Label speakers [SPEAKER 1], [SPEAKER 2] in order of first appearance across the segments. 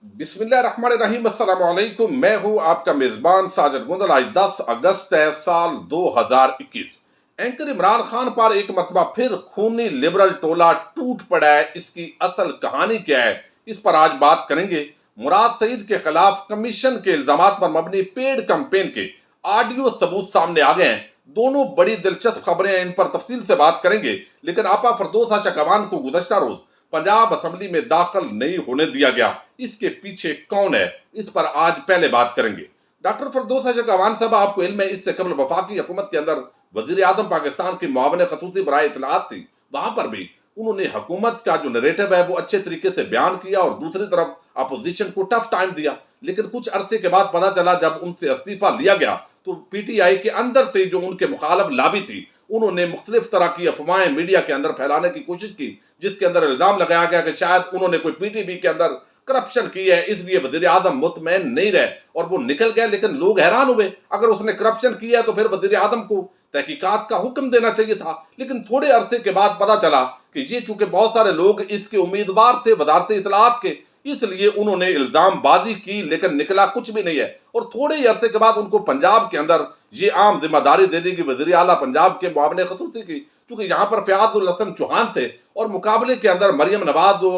[SPEAKER 1] बिस्मिल्लाहिर्रहमानिर्रहीम। अस्सलाम वालेकुम। मैं हूं आपका मेजबान साजिद गुंदल। आज 10 अगस्त है साल 2021। एंकर इमरान खान पर एक मरतबा फिर खूनी लिबरल टोला टूट पड़ा है। इसकी असल कहानी क्या है, इस पर आज बात करेंगे। मुराद सईद के खिलाफ कमीशन के इल्जामात पर मबनी पेड कैंपेन के ऑडियो सबूत सामने आ गए हैं। दोनों बड़ी दिलचस्प खबरें हैं, इन पर तफसील से बात करेंगे। लेकिन आपा फरदौस अचकवान को गुज़श्ता रोज पंजाब असम्बली में दाखिल नहीं होने दिया गया, इसके पीछे कौन है, इस पर आज पहले बात करेंगे। डॉक्टर फरदौस अचकवान साहब, आपको इल्म है इससे कबल वफाकी हुकूमत के अंदर वजीर आजम पाकिस्तान की मुआवन खसूसी बराए इतलात थी। वहां पर भी उन्होंने हुकूमत का जो नरेटिव है वो अच्छे तरीके से बयान किया और दूसरी तरफ अपोजिशन को टफ टाइम दिया। लेकिन कुछ अरसे के बाद पता चला, जब उनसे इस्तीफा लिया गया तो पीटीआई के अंदर से जो उनके मुखालफ लाबी थी, उन्होंने मुख्तलिफ तरह की अफवाहें मीडिया के अंदर फैलाने की कोशिश की, जिसके अंदर इल्जाम लगाया गया कि शायद उन्होंने कोई पीटीबी के अंदर करप्शन की है, इसलिए वजीर आजम मुतमैन नहीं रहे और वो निकल गए। लेकिन लोग हैरान हुए, अगर उसने करप्शन किया है तो फिर वजीर आजम को तहकीकात का हुक्म देना चाहिए था। लेकिन थोड़े अरसे के बाद पता चला कि ये चूंकि बहुत सारे लोग इसके उम्मीदवार थे वजारत इतलात के, इसलिए उन्होंने इल्जाम बाजी की, लेकिन निकला कुछ भी नहीं है। और थोड़े ही अरसे के बाद उनको पंजाब के अंदर ये आम जिम्मेदारी दे दी कि वज़ीर आला पंजाब के मुआविन खसूसी की, क्योंकि यहाँ पर फ़याज़ुल हसन चौहान थे और मुकाबले के अंदर मरियम नवाज हो,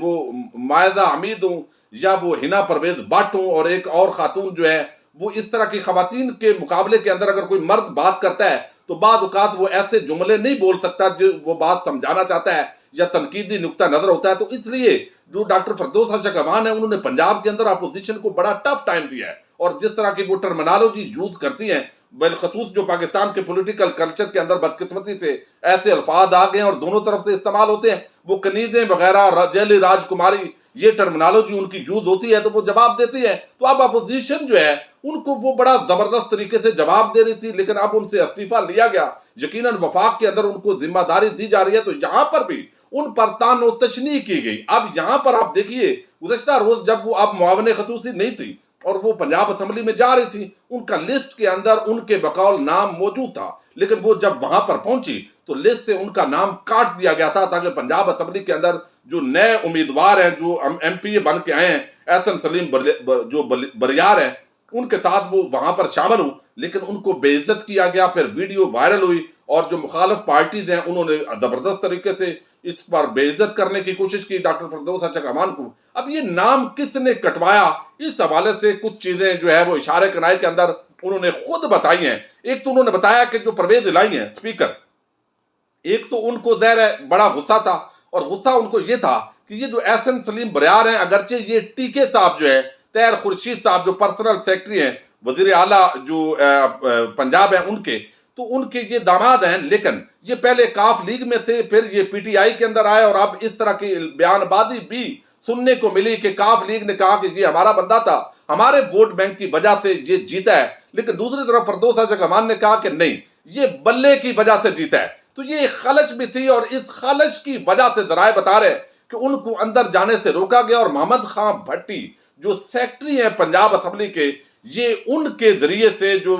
[SPEAKER 1] वो मायदा हमीद हो, या वो हिना परवेज भट्ट हो, और एक और खातून जो है वो इस तरह की खवातीन के मुकाबले के अंदर अगर कोई मर्द बात करता है तो बाद औकात वो ऐसे जुमले नहीं बोल सकता जो वो बात समझाना चाहता है या तनकीदी नुक्ता नजर होता है। तो इसलिए जो डॉक्टर फरदौस अचकवान है, उन्होंने पंजाब के अंदर अपोजिशन को बड़ा टफ टाइम दिया है। और जिस तरह की वो टर्मिनोलॉजी यूज करती हैं, बिलखसूस जो पाकिस्तान के पॉलिटिकल कल्चर के अंदर बदकिस्मती से ऐसे अल्फाज आ गए और दोनों तरफ से इस्तेमाल होते हैं, वो कनीजें वगैरह, जेली राजकुमारी, ये टर्मिनोलॉजी उनकी यूज होती है तो वो जवाब देती है। तो अब अपोजिशन जो है उनको वो बड़ा जबरदस्त तरीके से जवाब दे रही थी, लेकिन अब उनसे इस्तीफा लिया गया। यकीनन वफाक के अंदर उनको जिम्मेदारी दी जा रही है, तो यहां पर भी उन पर तानो तशनी की गई। अब यहां पर आप देखिए, गुज़श्ता रोज जब वो अब मुआविन खसूसी नहीं थी और वो पंजाब असम्बली में जा रही थी, उनका लिस्ट के अंदर उनके बकौल नाम मौजूद था, लेकिन वो जब वहां पर पहुंची तो लिस्ट से उनका नाम काट दिया गया था, ताकि पंजाब असम्बली के अंदर जो नए उम्मीदवार हैं, जो एमपी बन के आए हैं, एहसन सलीम जो बरियार हैं, उनके साथ वो वहां पर शामिल हो। लेकिन उनको बेइज्जत किया गया, फिर वीडियो वायरल हुई और जो मुखालिफ पार्टीज हैं उन्होंने जबरदस्त तरीके से इस पर बेइज्जत करने की कोशिश की डॉक्टर फरदौस अचकवान को। अब ये नाम किसने कटवाया, इस हवाले से कुछ चीजें जो है वो इशारे कनाई के अंदर उन्होंने खुद बताई हैं। एक तो उन्होंने बताया कि जो परवेज इलाही हैं स्पीकर, एक तो उनको ज़ाहिर है बड़ा गुस्सा था, और गुस्सा उनको ये था कि ये जो एहसन सलीम बरियार हैं, अगरचे ये टीके साहब जो है, तैर खुर्शीद साहब जो पर्सनल सेक्रेटरी हैं वजीर आला जो पंजाब है उनके, तो उनके ये दामाद हैं, लेकिन ये पहले काफ लीग में थे, फिर ये पीटीआई के अंदर आए। और अब इस तरह की बयानबाजी भी सुनने को मिली कि काफ लीग ने कहा कि ये हमारा बंदा था, हमारे वोट बैंक की वजह से ये जीता है। लेकिन दूसरी तरफ फरदौस अचकवान ने कहा कि नहीं, ये बल्ले की वजह से जीता है। तो ये खलच भी थी, और इस खलच की वजह से जराए बता रहे कि उनको अंदर जाने से रोका गया। और मोहम्मद खां भट्टी जो सेक्रेटरी हैं पंजाब असम्बली के, ये उनके जरिए से जो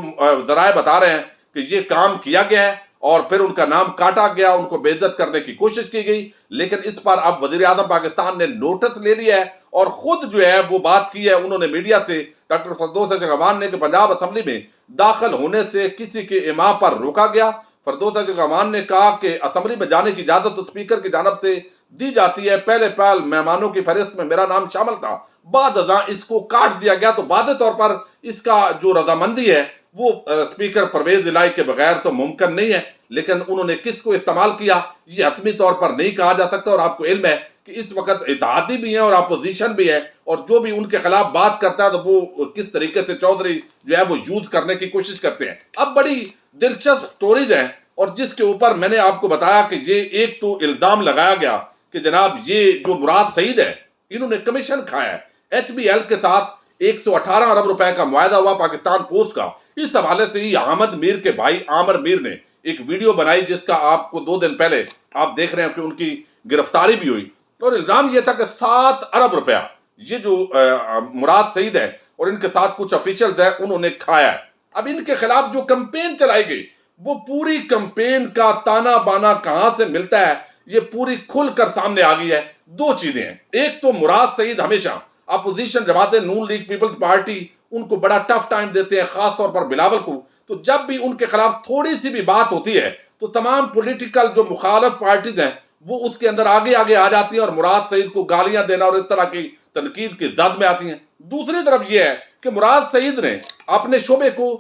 [SPEAKER 1] जराए बता रहे हैं कि ये काम किया गया है, और फिर उनका नाम काटा गया, उनको बेइज्जत करने की कोशिश की गई। लेकिन इस पर अब वजीर आजम पाकिस्तान ने नोटिस ले लिया है और खुद जो है वो बात की है उन्होंने मीडिया से, डॉक्टर फरदौस अचकवान ने, कि पंजाब असम्बली में दाखिल होने से किसी के इमाम पर रोका गया। फरदौस अचकवान ने कहा कि असम्बली में जाने की इजाजत स्पीकर की जानब से दी जाती है, पहले पहल मेहमानों की फहरिस्त में मेरा नाम शामिल था, बाद अज़ां इसको काट दिया गया। तो वाज़ेह तौर पर इसका जो रजामंदी है वो स्पीकर परवेज इलाही के बगैर तो मुमकिन नहीं है। लेकिन उन्होंने किसको इस्तेमाल किया ये हतमी तौर पर नहीं कहा जा सकता। और आपको इल्म है कि इस वक्त इत्तेहादी भी है और अपोजिशन भी है, और जो भी उनके खिलाफ बात करता है तो वो किस तरीके से चौधरी जो है वो यूज करने की कोशिश करते हैं। अब बड़ी दिलचस्प स्टोरीज हैं, और जिसके ऊपर मैंने आपको बताया कि ये एक तो इल्जाम लगाया गया कि जनाब ये जो मुराद सईद है इन्होंने कमीशन खाया है। एचबीएल के साथ 118 अरब रुपए का मुआहदा हुआ पाकिस्तान पोस्ट का। इस हवाले से ही अहमद मीर के भाई आमिर मीर ने एक वीडियो बनाई, जिसका आपको 2 दिन पहले आप देख रहे हैं कि उनकी गिरफ्तारी भी हुई। और इल्जाम यह था कि 7 अरब रुपया ये जो मुराद सईद है और इनके साथ कुछ ऑफिशियल्स हैं उन्होंने खाया है। अब इनके खिलाफ जो कैंपेन चलाई गई, वो पूरी कैंपेन का ताना बाना कहां से मिलता है ये पूरी खुलकर सामने आ गई है। 2 चीजें हैं, एक तो मुराद सईद हमेशा اپوزیشن جماعتیں نون لیگ پیپلز پارٹی ان کو بڑا ٹف ٹائم دیتے ہیں، خاص طور پر بلاول کو. تو جب بھی ان کے خلاف تھوڑی سی بھی بات ہوتی ہے تو تمام پولیٹیکل جو مخالف پارٹیز ہیں وہ اس کے اندر آگے آگے آ جاتی ہیں اور مراد سعید کو گالیاں دینا اور اس طرح کی تنقید کی زد میں آتی ہیں. دوسری طرف یہ ہے کہ مراد سعید نے اپنے شعبے کو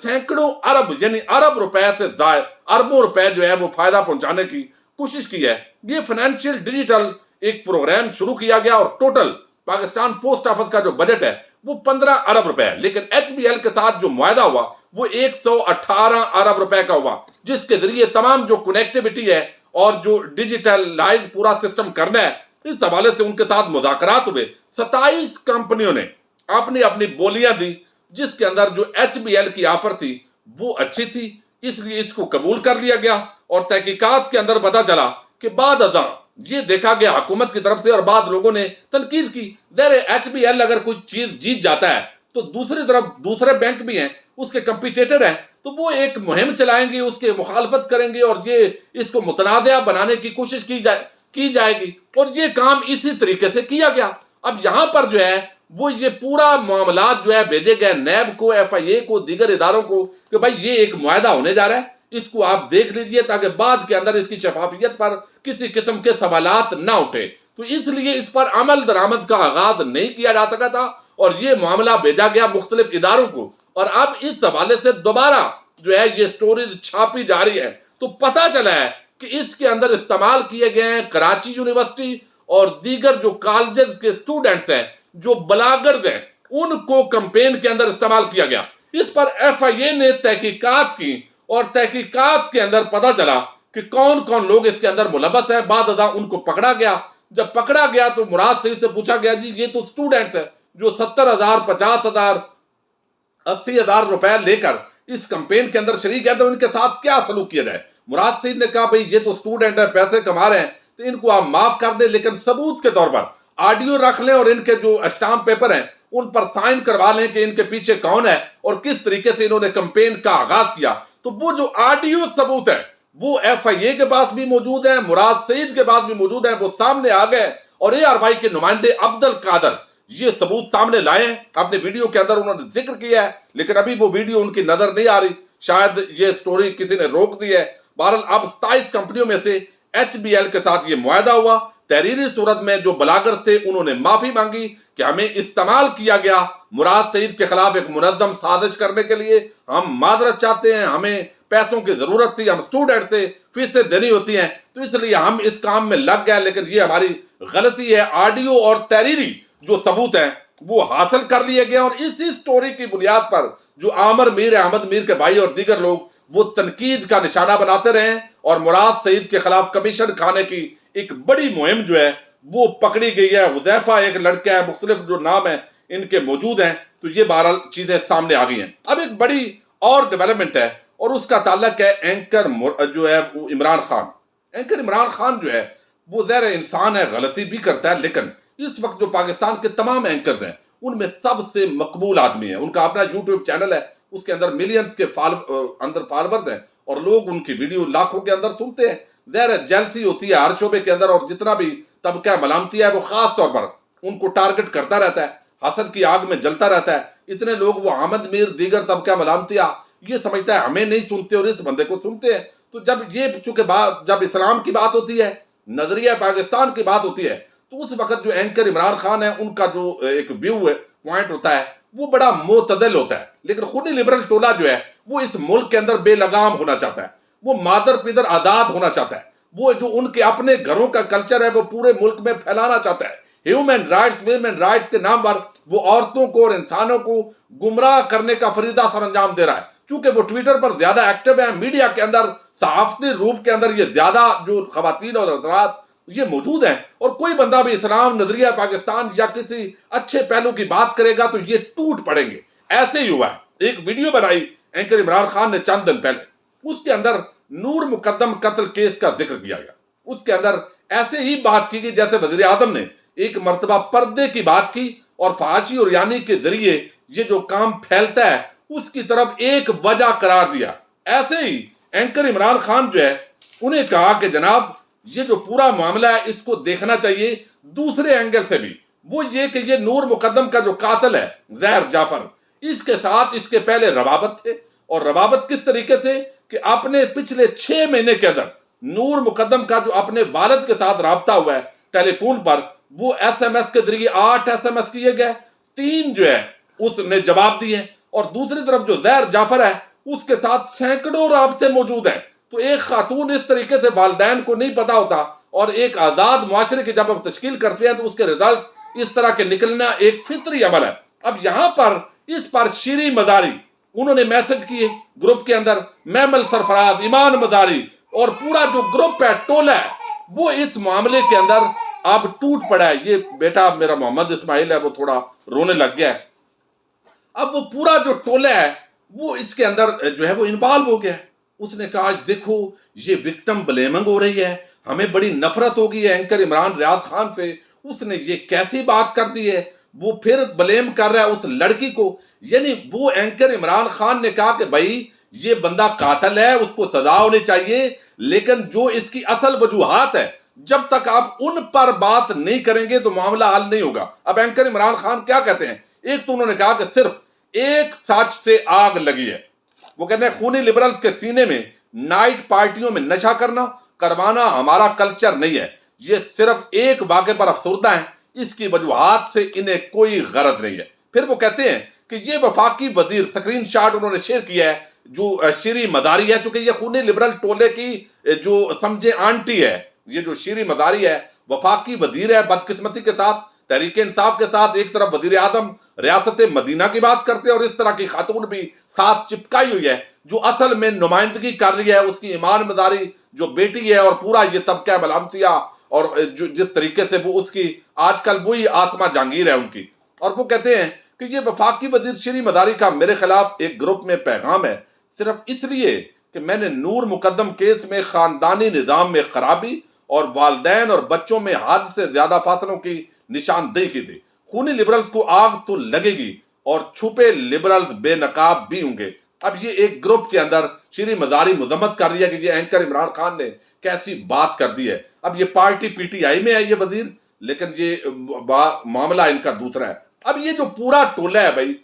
[SPEAKER 1] سینکڑوں ارب یعنی ارب روپے سے زائد اربوں روپے جو ہے وہ فائدہ پہنچانے کی کوشش کی ہے. یہ فائنینشیل ڈیجیٹل ایک پروگرام شروع کیا گیا اور ٹوٹل پاکستان پوسٹ آفس کا جو بجٹ ہے وہ 15 ارب روپے ہے، لیکن ایچ بی ایل کے ساتھ جو معاہدہ ہوا وہ 118 ارب روپے کا ہوا، جس کے ذریعے تمام جو کنیکٹیوٹی ہے اور جو ڈیجیٹلائز پورا سسٹم کرنا ہے اس حوالے سے ان کے ساتھ مذاکرات ہوئے. 27 کمپنیوں نے اپنی اپنی بولیاں دی، جس کے اندر جو ایچ بی ایل کی آفر تھی وہ اچھی تھی، اس لیے اس کو قبول کر لیا گیا. اور تحقیقات کے اندر پتا چلا کہ بعد ازاں یہ دیکھا گیا حکومت کی طرف سے اور بعض لوگوں نے تنقید کی. ایچ بی ایل اگر کوئی چیز جیت جاتا ہے تو دوسری طرف دوسرے بینک بھی ہیں، اس کے کمپیٹیٹر ہیں، تو وہ ایک مہم چلائیں گے، اس کے مخالفت کریں گے اور یہ اس کو متنازع بنانے کی کوشش کی جائے گی. اور یہ کام اسی طریقے سے کیا گیا. اب یہاں پر جو ہے وہ یہ پورا معاملات جو ہے بھیجے گئے نیب کو، ایف آئی اے کو، دیگر اداروں کو کہ بھائی یہ ایک معاہدہ ہونے جا رہا ہے، اس کو آپ دیکھ لیجئے تاکہ بعد کے اندر اس کی شفافیت پر کسی قسم کے سوالات نہ اٹھے. تو اس لیے اس پر عمل درآمد کا آغاز نہیں کیا جا سکا تھا اور یہ معاملہ بھیجا گیا مختلف اداروں کو. اور اب اس حوالے سے دوبارہ جو ہے یہ سٹوریز چھاپی جا رہی ہے تو پتہ چلا ہے کہ اس کے اندر استعمال کیے گئے ہیں کراچی یونیورسٹی اور دیگر جو کالجز کے اسٹوڈنٹس ہیں، جو بلاگرز ہیں، ان کو کمپین کے اندر استعمال کیا گیا. اس پر ایف آئی اے نے تحقیقات کی اور تحقیقات کے اندر پتہ چلا کہ کون کون لوگ اس کے اندر ملوث ہیں. بعد ازاں ان کو پکڑا گیا. جب پکڑا گیا تو مراد سعید سے پوچھا گیا جی یہ تو اسٹوڈنٹس ہیں جو 70,000 50,000 80,000 روپے لے کر اس کمپین کے اندر شریک ہے، تو ان کے ساتھ کیا سلوک کیا جائے؟ مراد سعید نے کہا بھئی یہ تو اسٹوڈنٹ ہے، پیسے کما رہے ہیں تو ان کو آپ معاف کر دیں، لیکن ثبوت کے طور پر آڈیو رکھ لیں اور ان کے جو اسٹامپ پیپر ہیں ان پر سائن کروا لیں کہ ان کے پیچھے کون ہے اور کس طریقے سے انہوں نے کمپین کا آغاز کیا. تو وہ جو آڈیو ثبوت ہے وہ ایف آئی اے کے پاس بھی موجود ہیں، مراد سعید کے پاس بھی موجود ہیں، وہ سامنے آ گئے اور اے آر وائی کے نمائندے عبد القادر یہ ثبوت سامنے لائے ہیں. اپنے ویڈیو کے اندر انہوں نے ذکر کیا ہے لیکن ابھی وہ ویڈیو ان کی نظر نہیں آ رہی، شاید یہ سٹوری کسی نے روک دی ہے. بہرحال اب 27 کمپنیوں میں سے ایچ بی ایل کے ساتھ یہ معاہدہ ہوا. تحریری صورت میں جو بلاگر تھے انہوں نے معافی مانگی کہ ہمیں استعمال کیا گیا مراد سعید کے خلاف ایک منظم سازش کرنے کے لیے، ہم معذرت چاہتے ہیں، ہمیں پیسوں کی ضرورت تھی، ہم اسٹوڈنٹ تھے، فیسیں دینی ہوتی ہیں تو اس لیے ہم اس کام میں لگ گئے، لیکن یہ ہماری غلطی ہے. آڈیو اور تحریری جو ثبوت ہیں وہ حاصل کر لیے گئے اور اسی سٹوری کی بنیاد پر جو عامر میر احمد میر کے بھائی اور دیگر لوگ وہ تنقید کا نشانہ بناتے رہے اور مراد سعید کے خلاف کمیشن کھانے کی ایک بڑی مہم جو ہے وہ پکڑی گئی ہے. حذیفہ ایک لڑکا ہے، مختلف جو نام ہیں ان کے موجود ہیں. تو یہ بہرحال چیزیں سامنے آ گئی ہیں. اب ایک بڑی اور ڈیولپمنٹ ہے اور اس کا تعلق ہے اینکر جو ہے وہ عمران خان. اینکر عمران خان جو ہے وہ ظاہر انسان ہے، غلطی بھی کرتا ہے، لیکن اس وقت جو پاکستان کے تمام اینکرز ہیں ان میں سب سے مقبول آدمی ہے. ان کا اپنا یوٹیوب چینل ہے، اس کے اندر ملینز کے اندر فالورز ہیں اور لوگ ان کی ویڈیو لاکھوں کے اندر سنتے ہیں. ظاہر جیلسی ہوتی ہے ہر شعبے کے اندر اور جتنا بھی طبقہ ملامتی ہے وہ خاص طور پر ان کو ٹارگٹ کرتا رہتا ہے، حسد کی آگ میں جلتا رہتا ہے. اتنے لوگ وہ احمد میر دیگر طبقہ ملامتیہ یہ سمجھتا ہے ہمیں نہیں سنتے اور اس بندے کو سنتے ہیں. تو جب یہ چونکہ جب اسلام کی بات ہوتی ہے، نظریہ پاکستان کی بات ہوتی ہے تو اس وقت جو اینکر عمران خان ہے ان کا جو ایک ویو ہے پوائنٹ ہوتا ہے وہ بڑا معتدل ہوتا ہے. لیکن خود ہی لبرل ٹولہ جو ہے وہ اس ملک کے اندر بے لگام ہونا چاہتا ہے، وہ مادر پیدر آزاد ہونا چاہتا ہے، وہ جو ان کے اپنے گھروں کا کلچر ہے وہ پورے ملک میں پھیلانا چاہتا ہے. ہیومن رائٹس ویمن رائٹس کے نام پر وہ عورتوں کو اور انسانوں کو گمراہ کرنے کا فریضہ سر انجام دے رہا ہے. چونکہ وہ ٹویٹر پر زیادہ ایکٹیو ہے، میڈیا کے اندر صحافتی روپ کے اندر یہ زیادہ جو خواتین اور حضرات یہ موجود ہیں اور کوئی بندہ بھی اسلام، نظریہ پاکستان یا کسی اچھے پہلو کی بات کرے گا تو یہ ٹوٹ پڑیں گے. ایسے ہی ہوا ہے. ایک ویڈیو بنائی اینکر عمران خان نے چند دن پہلے، اس کے اندر نور مقدم قتل کیس کا ذکر کیا گیا. اس کے اندر ایسے ہی بات کی گئی جیسے وزیر اعظم نے ایک مرتبہ پردے کی بات کی اور فحاشی اور یعنی کے ذریعے یہ جو کام پھیلتا ہے اس کی طرف ایک وجہ قرار دیا. ایسے ہی اینکر عمران خان جو ہے انہیں کہا کہ جناب یہ جو پورا معاملہ ہے اس کو دیکھنا چاہیے دوسرے اینگل سے بھی. वो ये कि ये नूर मुकद्दम का जो कातिल है ज़हर जाफर, इसके साथ इसके पहले रवाबत थे। और रवाबत किस तरीके से कि आपने पिछले 6 महीने के अंदर नूर मुकद्दम का जो अपने वालिद के साथ राब्ता हुआ है टेलीफोन पर, वो SMS के जरिए 8 SMS किए गए, 3 जो है उसने जवाब दिए। और दूसरी तरफ जो ज़हर जाफर है उसके साथ सैकड़ों राब्ते मौजूद हैं। तो एक खातून इस तरीके से वालिदैन को नहीं पता होता, और एक आज़ाद मुआशरे की जब आप तश्कील करते हैं तो उसके रिजल्ट इस तरह के निकलना एक फितरी अमल है। अब यहां पर इस पर शीरी मदारी उन्होंने मैसेज किए ग्रुप के अंदर, महमल सरफराज, ईमान मदारी और पूरा जो ग्रुप है, टोला है, वो इस मामले के अंदर अब टूट पड़ा है। ये बेटा मेरा मोहम्मद इस्माइल है, वो थोड़ा रोने लग गया है। अब वो पूरा जो टोला है वो इसके अंदर जो है वो इन्वॉल्व हो गया है। उसने कहा देखो ये विक्टिम ब्लेमिंग हो रही है, हमें बड़ी नफरत हो गई है एंकर इमरान रियाज खान से, उसने ये कैसी बात कर दी है। वो फिर ब्लेम कर रहा है उस लड़की को, यानी वो एंकर इमरान खान ने कहा कि भाई ये बंदा कातिल है, उसको सजा होनी चाहिए, लेकिन जो इसकी असल वजूहात है जब तक आप उन पर बात नहीं करेंगे तो मामला हल नहीं होगा। अब एंकर इमरान खान क्या कहते हैं, एक तो उन्होंने कहा कि सिर्फ एक सच से आग लगी है। वो कहते हैं खूनी लिबरल्स के सीने में नाइट पार्टियों में नशा करवाना हमारा कल्चर नहीं है, ये सिर्फ एक वाक़े पर अफसरदा है, इसकी वजूहात से इन्हें कोई गरज नहीं है। फिर वो कहते हैं कि ये वफाकी वजीर, स्क्रीन शॉट उन्होंने शेयर किया है, जो शीरी मदारी है, चूंकि ये खूनी लिबरल टोले की जो समझे आंटी है, ये जो शीरी मदारी है वफाकी वजीर है। बदकिस्मती के साथ तहरीक इंसाफ के साथ एक तरफ वजीर आजम रियासत मदीना की बात करते हैं और इस तरह की खातून भी साथ चिपकाई हुई है जो असल में नुमाइंदगी कर रही है उसकी ईमान मदारी जो बेटी है, और पूरा ये तबका मलामतिया और जो जिस तरीके से वो उसकी आजकल वही आसमा जहांगीर है उनकी। और वो कहते हैं कि ये वफाकी वजीर शीरी मदारी का मेरे खिलाफ एक ग्रुप में पैगाम है, सिर्फ इसलिए कि मैंने नूर मुकद्दम केस में खानदानी निज़ाम में खराबी और वालिदैन और बच्चों में हद से ज्यादा फासलों की निशानदेही की थी। खूनी लिबरल्स को आग तो लगेगी और छुपे लिबरल्स बेनकाब भी होंगे। अब ये एक ग्रुप के अंदर शीरी मदारी मजम्मत कर रही है कि ये एंकर इमरान खान ने कैसी बात कर दी है। अब ये पार्टी PTI में है ये वजीर, लेकिन ये मामला इनका दूसरा है। अब ये जो पूरा टोला है भाई,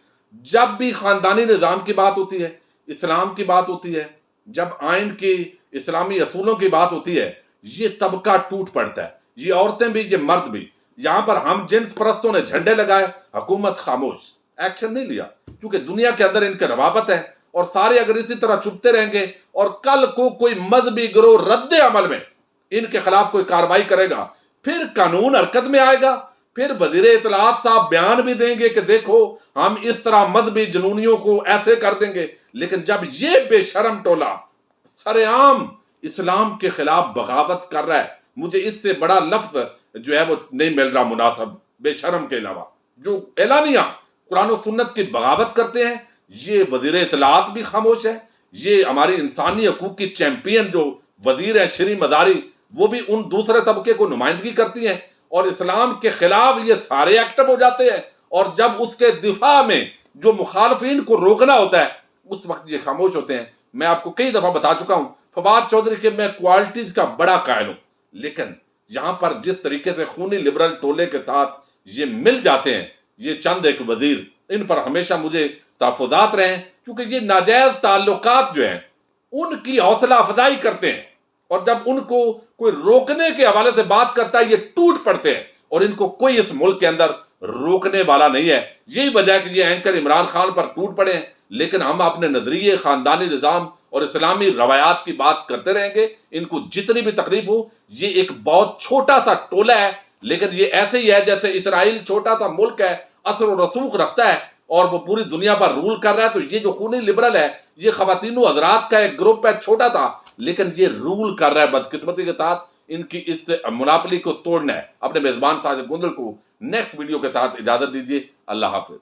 [SPEAKER 1] जब भी खानदानी निज़ाम की बात होती है, इस्लाम की बात होती है, जब आइन की इस्लामी असूलों की बात होती है, ये तबका टूट पड़ता है, ये औरतें भी ये मर्द भी। यहां पर हम जिन्स परस्तों ने झंडे लगाए, हुकूमत खामोश, एक्शन नहीं लिया, क्योंकि दुनिया के अंदर इनके रवाबत है। और सारे अगर इसी तरह चुपते रहेंगे और कल को कोई मजहबी गिरोह रद्द अमल में इनके खिलाफ कोई कार्रवाई करेगा, फिर कानून हरकत में आएगा, फिर वजीर इत्तलात साहब बयान भी देंगे कि देखो हम इस तरह मजहबी जुनूनियों को ऐसे कर देंगे। लेकिन जब ये बेशरम टोला सरेआम इस्लाम के खिलाफ बगावत कर रहा है, मुझे इससे बड़ा लफ्ज जो है वो नहीं मिल रहा मुनासिब बेशरम के अलावा। जो एलानिया कुरान और सुन्नत की बगावत करते हैं, ये वजीर इत्तलात भी खामोश है, ये हमारी इंसानी हकूक की चैंपियन जो वजीर है शीरी मदारी, वो भी उन दूसरे तबके को नुमाइंदगी करती हैं और इस्लाम के खिलाफ ये सारे एक्टिव हो जाते हैं। और जब उसके दिफा में जो मुखालफिन को रोकना होता है उस वक्त ये खामोश होते हैं। मैं आपको कई दफा बता चुका हूं फवाद चौधरी के मैं क्वालिटीज का बड़ा कायल हूं, लेकिन यहां पर जिस तरीके से खूनी लिबरल टोले के साथ ये मिल जाते हैं, ये चंद एक वजीर, इन पर हमेशा मुझे तहफ़्फ़ुज़ात रहें, क्योंकि ये नाजायज ताल्लुकात जो हैं उनकी हौसला अफजाई करते हैं और जब उनको कोई रोकने के हवाले से बात करता है ये टूट पड़ते हैं और इनको कोई इस मुल्क के अंदर रोकने वाला नहीं है। यही वजह है कि ये एंकर इमरान खान पर टूट पड़े हैं, लेकिन हम अपने नजरिए, खानदानी निज़ाम और इस्लामी रवायात की बात करते रहेंगे। इनको जितनी भी तकलीफ हो, ये एक बहुत छोटा सा टोला है, लेकिन ये ऐसे ही है जैसे इसराइल छोटा सा मुल्क है, असर और रसूख रखता है और वो पूरी दुनिया पर रूल कर रहा है। तो ये जो खूनी लिबरल है, ये खवातीनो हजरात का एक ग्रुप है, छोटा था, लेकिन ये रूल कर रहा है बदकिस्मती के साथ। इनकी इस मुनापली को तोड़ना है। अपने मेजबान साजिद गुंजल को नेक्स्ट वीडियो के साथ इजाजत दीजिए। अल्लाह हाफिज।